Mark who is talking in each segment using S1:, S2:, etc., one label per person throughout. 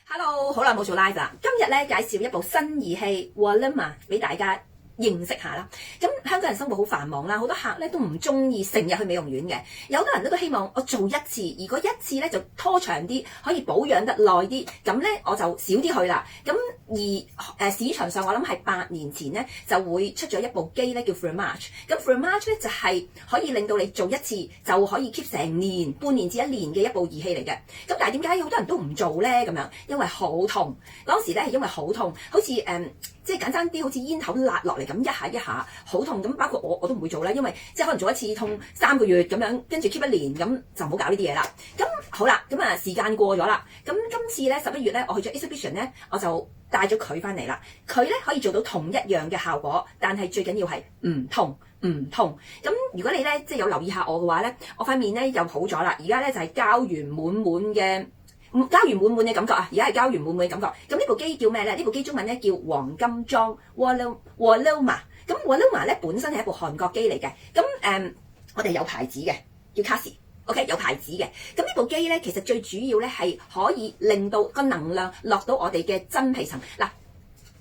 S1: Hello， 好耐冇做 live 啦。今日咧介紹一部新儀器 Voluma 俾大家認識下啦。咁香港人生活好繁忙啦，好多客咧都唔中意成日去美容院嘅。有好多人都希望我做一次，如果一次咧就拖長啲，可以保養得耐啲，咁咧我就少啲去啦。咁而市場上我諗係8年前咧就會出咗一部機咧叫 Thermage。咁 Thermage 咧就係可以令到你做一次就可以 keep 成年、半年至1年嘅一部儀器嚟嘅。咁但係點解好多人都唔做咧？咁樣因為好痛。當時咧係因為好痛，好似即係簡單啲，好似煙頭辣落嚟咁，一下一下好痛。咁包括我都唔會做啦，因為即係可能做一次痛3個月咁樣，跟住 keep 1年，咁就唔好搞呢啲嘢啦。咁好啦，咁時間過咗啦。咁今次咧11月咧，我去咗 exhibition 咧，我就帶咗佢翻嚟啦。佢咧可以做到同一樣嘅效果，但係最緊要係唔痛。咁如果你咧即係有留意下我嘅話咧，我塊面咧又好咗啦。而家咧就係膠原滿滿嘅感覺啊！而家係膠原滿滿嘅感覺。咁呢部機叫咩咧？呢部機中文咧叫黃金裝 Voluma。咁 Voluma 咧本身係一部韓國機嚟嘅。咁我哋有牌子嘅，叫 Kasi。OK， 有牌子嘅。咁呢部機咧，其實最主要咧係可以令到個能量落到我哋嘅真皮層。嗱，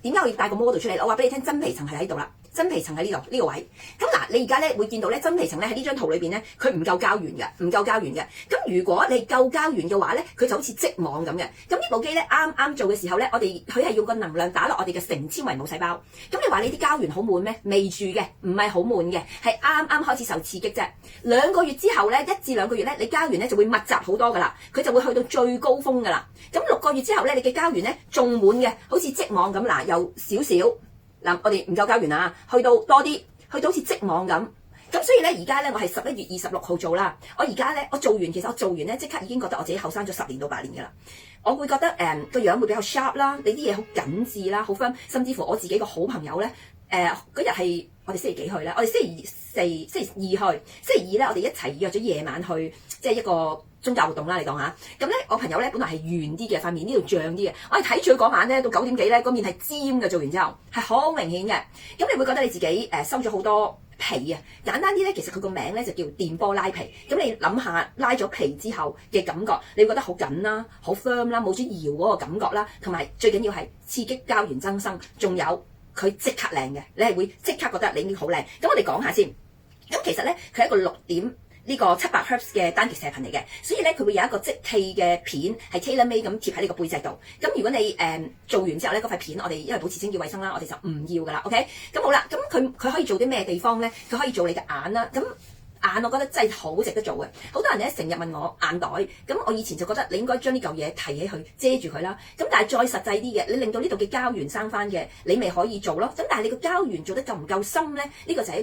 S1: 點解我要帶個 model 出嚟？我話俾你聽，真皮層係喺度啦。真皮層喺呢度呢個位，咁嗱，你而家咧會見到咧真皮層咧喺呢張圖裏邊咧，佢唔夠膠原嘅，咁如果你夠膠原嘅話咧，佢就好似織網咁嘅。咁呢部機咧啱做嘅時候咧，佢係用個能量打落我哋嘅成纖維母細胞。咁你話你啲膠原好滿咩？未住嘅，唔係好滿嘅，係啱開始受刺激啫。2個月之後咧，1至2個月咧，你膠原咧就會密集好多噶啦，佢就會去到最高峰噶啦。咁6個月之後咧，你嘅膠原咧仲滿嘅，好似織網咁嗱，有少少。嗱，我哋唔夠膠原啊，去到多啲，去到好似織網咁。咁所以咧，而家咧我係11月26號做啦。我而家咧我做完咧，即刻已經覺得我自己後生咗10年到8年噶啦。我會覺得個樣會比較 sharp 啦，你啲嘢好緊緻啦，好 firm。甚至乎我自己個好朋友咧，嗰日係我哋星期幾去咧？我哋星期2去，星期2咧我哋一齊約咗夜晚去，即係一個宗教活動啦，你當下。咁咧，我朋友咧本來係圓啲嘅，塊面呢度脹啲嘅。我係睇住佢嗰晚咧，到9點幾咧，個面係尖嘅，做完之後係好明顯嘅。咁你會覺得你自己收咗好多皮啊。簡單啲咧，其實佢個名咧就叫電波拉皮。咁你諗下，拉咗皮之後嘅感覺，你會覺得好緊啦，好 firm 啦，冇咗搖嗰個感覺啦，同埋最緊要係刺激膠原增生，仲有佢即刻靚嘅，你係會即刻覺得你已經好靚。咁我哋講下先。咁其實咧，佢係一個6點呢個700 Hz 嘅單極射頻嚟嘅，所以咧佢會有一個即棄嘅片係 tailor made 咁貼喺你個背脊度。咁如果你做完之後咧，嗰塊片我哋因為保持清潔衛生啦，我哋就唔要噶啦。OK， 咁好啦，咁佢可以做啲咩地方咧？佢可以做你嘅眼啦。咁眼我覺得真係好值得做嘅。好多人咧成日問我眼袋，咁我以前就覺得你應該將呢嚿嘢提起去遮住佢啦。咁但係再實際啲嘅，你令到呢度嘅膠原生翻嘅，你咪可以做咯。咁但係你個膠原做得夠唔夠深咧？呢個就係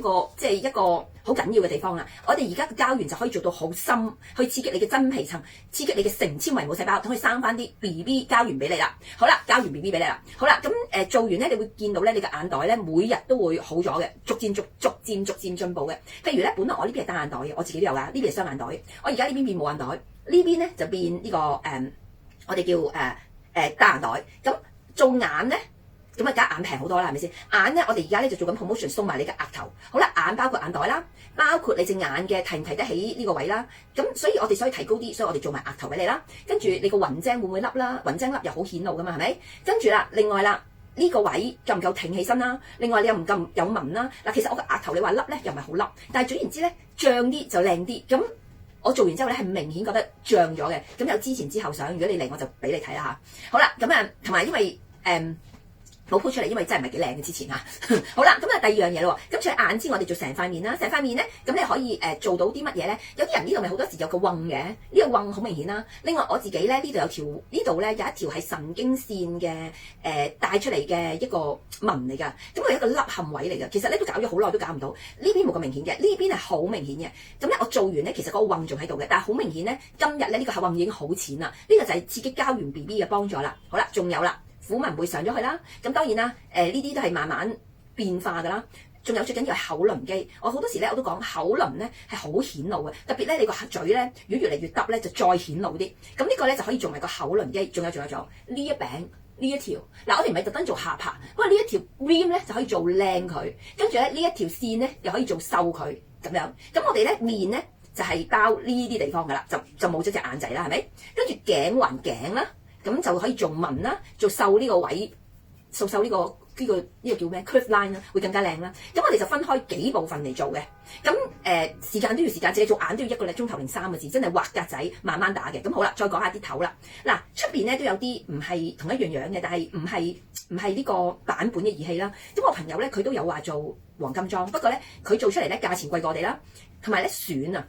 S1: 一個好緊要嘅地方啦。我哋而家嘅膠原就可以做到好深，去刺激你嘅真皮層，刺激你嘅成纖維母細胞，等佢生翻啲 BB 膠原俾你啦。好啦，膠原 BB 俾你啦。好啦，咁做完咧，你會見到咧，你嘅眼袋咧每日都會好咗嘅，逐漸進步嘅。譬如咧，本來我呢邊係單眼袋嘅，我自己都有噶，呢邊係雙眼袋。我而家呢邊變冇眼袋，呢邊咧就變呢個我哋叫單眼袋。咁做眼咧，咁啊，梗係眼平好多啦，係咪先？眼咧，我哋而家咧就做緊 promotion， 送埋你嘅額頭。好啦，眼包括眼袋啦，包括你隻眼嘅提唔提得起呢個位啦。咁所以我哋所以提高啲，所以我哋做埋額頭俾你啦。跟住你個雲睛會唔會凹啦？雲睛凹又好顯露噶嘛，係咪？跟住啦，另外啦。呢個位夠唔夠挺起身啦？另外你又唔夠有紋啦。嗱，其實我個額頭你話凹咧，又唔係好凹，但係總言之咧，脹啲就靚啲。咁我做完之後咧，係明顯覺得脹咗嘅。咁有之前之後相，如果你嚟我就俾你睇啦嚇。好啦，咁同埋因為冇 po 出嚟，因為真係唔係幾靚嘅之前嚇。好啦，咁第二樣嘢咯。咁除咗眼之外，我哋做成塊面啦。成塊面咧，咁你可以做到啲乜嘢咧？有啲人呢度咪好多時有個瘌嘅，呢個瘌好明顯啦。另外我自己咧，呢度咧有一條係神經線嘅帶出嚟嘅一個紋嚟㗎。咁佢係一個凹陷位嚟㗎。其實咧都搞咗好耐都搞唔到。呢邊冇咁明顯嘅，呢邊係好明顯嘅。咁咧我做完咧，其實嗰個瘌仲喺度嘅，但係好明顯咧，今日咧呢個瘌已經好淺啦。呢個就係刺激膠原 BB 嘅幫助啦。好啦，仲有啦。虎紋會上咗去啦，咁當然啦，呢啲都係慢慢變化噶啦。仲有最緊要係口輪肌，我好多時咧我都講口輪咧係好顯露嘅，特別咧你個嘴咧如果越嚟越耷咧就再顯露啲。咁呢個咧就可以做埋個口輪肌，仲有呢一餅呢一條。嗱，我哋唔係特登做下巴，不過呢一條 rim 咧就可以做靚佢，跟住咧呢一條線咧又可以做瘦佢咁樣。咁我哋咧面咧就係包呢啲地方噶啦，就冇咗隻眼仔啦，係咪？跟住頸環頸啦。咁就可以做紋啦，做瘦呢個位，瘦呢個叫咩 curve line 啦，會更加靚啦。咁我哋就分開幾部分嚟做嘅。咁時間都要時間，自己做眼都要1個鐘頭零3個字，真係畫格仔慢慢打嘅。咁好啦，再講下啲頭啦。嗱，出邊咧都有啲唔係同一樣嘅，但係唔係呢個版本嘅儀器啦。咁我朋友咧佢都有話做黃金裝，不過咧佢做出嚟咧價錢貴過我哋啦，同埋咧選啊。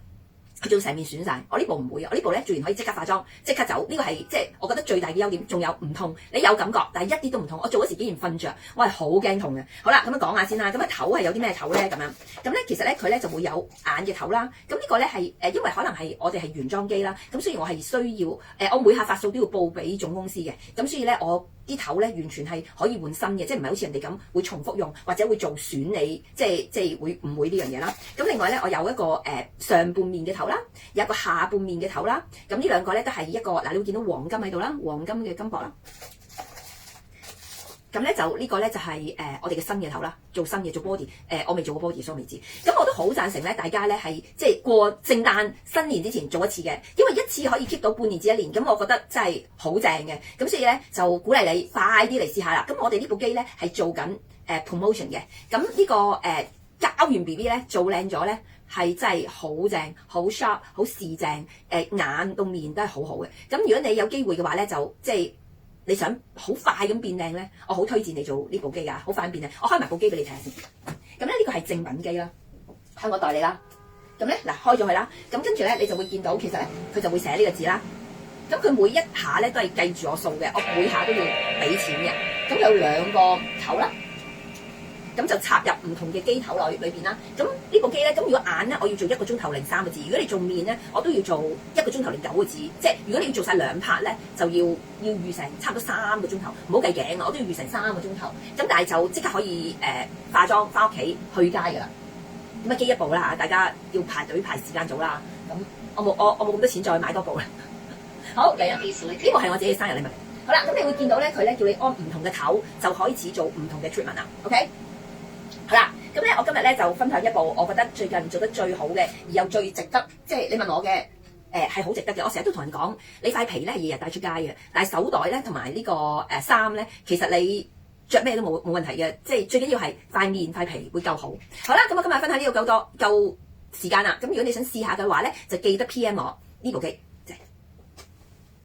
S1: 佢做成面選晒，我呢部唔會，我呢部咧做完可以即刻化妝，即刻走，呢個係即係我覺得最大嘅優點。仲有唔痛，你有感覺，但係一啲都唔痛。我做嗰時竟然瞓着，我係好驚痛嘅。好啦，咁樣講下先啦。咁啊頭係有啲咩頭咧？咁咧其實咧佢咧就會有眼嘅頭啦。咁呢個咧係因為可能係我哋係原裝機啦，咁所以我係需要我每下發數都要報俾總公司嘅。咁所以咧我啲頭咧完全係可以換新嘅，即係唔係好似人哋咁會重複用或者會做選你，即係會唔會呢樣嘢啦？咁另外咧我有一個上半面嘅頭啦，有一個下半面嘅頭啦。咁呢兩個咧都係一個嗱，你會見到黃金喺度啦，黃金嘅金箔啦。咁咧就呢個咧就係我哋嘅新嘅頭啦，做新嘅做 body， 我未做過 body 所以未知。咁我都好贊成咧，大家咧係即係過聖誕新年之前做一次嘅，因為一次可以 keep 到半年至1年，咁我覺得真係好正嘅。咁所以咧就鼓勵你快啲嚟試下啦。咁我哋呢部機咧係做緊promotion 嘅，咁呢個膠原 BB 咧做靚咗咧係真係好正，好 sharp， 好視正，眼到面都係好好嘅。咁如果你有機會嘅話咧，就即係。你想好快咁變靚咧，我好推薦你做呢部機㗎，好快變靚。我開埋部機俾你睇下先。咁咧呢個係正品機啦，香港代理啦。咁咧嗱開咗佢啦，咁跟住咧你就會見到其實咧佢就會寫呢個字啦。咁佢每一下咧都係計住我數嘅，我每下都要俾錢嘅。咁有2個頭啦。咁就插入唔同嘅機頭裏邊啦。咁呢部機咧，咁如果眼咧，我要做1個鐘頭零3個字。如果你做面咧，我都要做1個鐘頭零9個字。即係如果你要做晒2 part 咧，就要預成差唔多3個鐘頭。唔好計頸啊，我都要預成3個鐘頭。咁但係就即刻可以化妝翻屋企去街㗎啦。咁啊機一部啦嚇，大家要排隊排時間組啦。咁我冇咁多錢再買多部啦。好嚟啊！呢部係我自己嘅生日禮物。好啦，咁你會見到咧，佢咧叫你安唔同嘅頭，就開始做唔同嘅 treatment 啦。OK。好啦，咁咧我今日咧就分享一部我覺得最近做得最好嘅，而又最值得，即係你問我嘅係好值得嘅。我成日都同人講，你塊皮咧日日帶出街嘅，但係手袋咧同埋呢個衫咧，其實你着咩都冇問題嘅，即係最緊要係塊面塊皮會夠好。好啦，咁我今日分享呢度夠時間啦。咁如果你想試下嘅話咧，就記得 PM 我呢部機。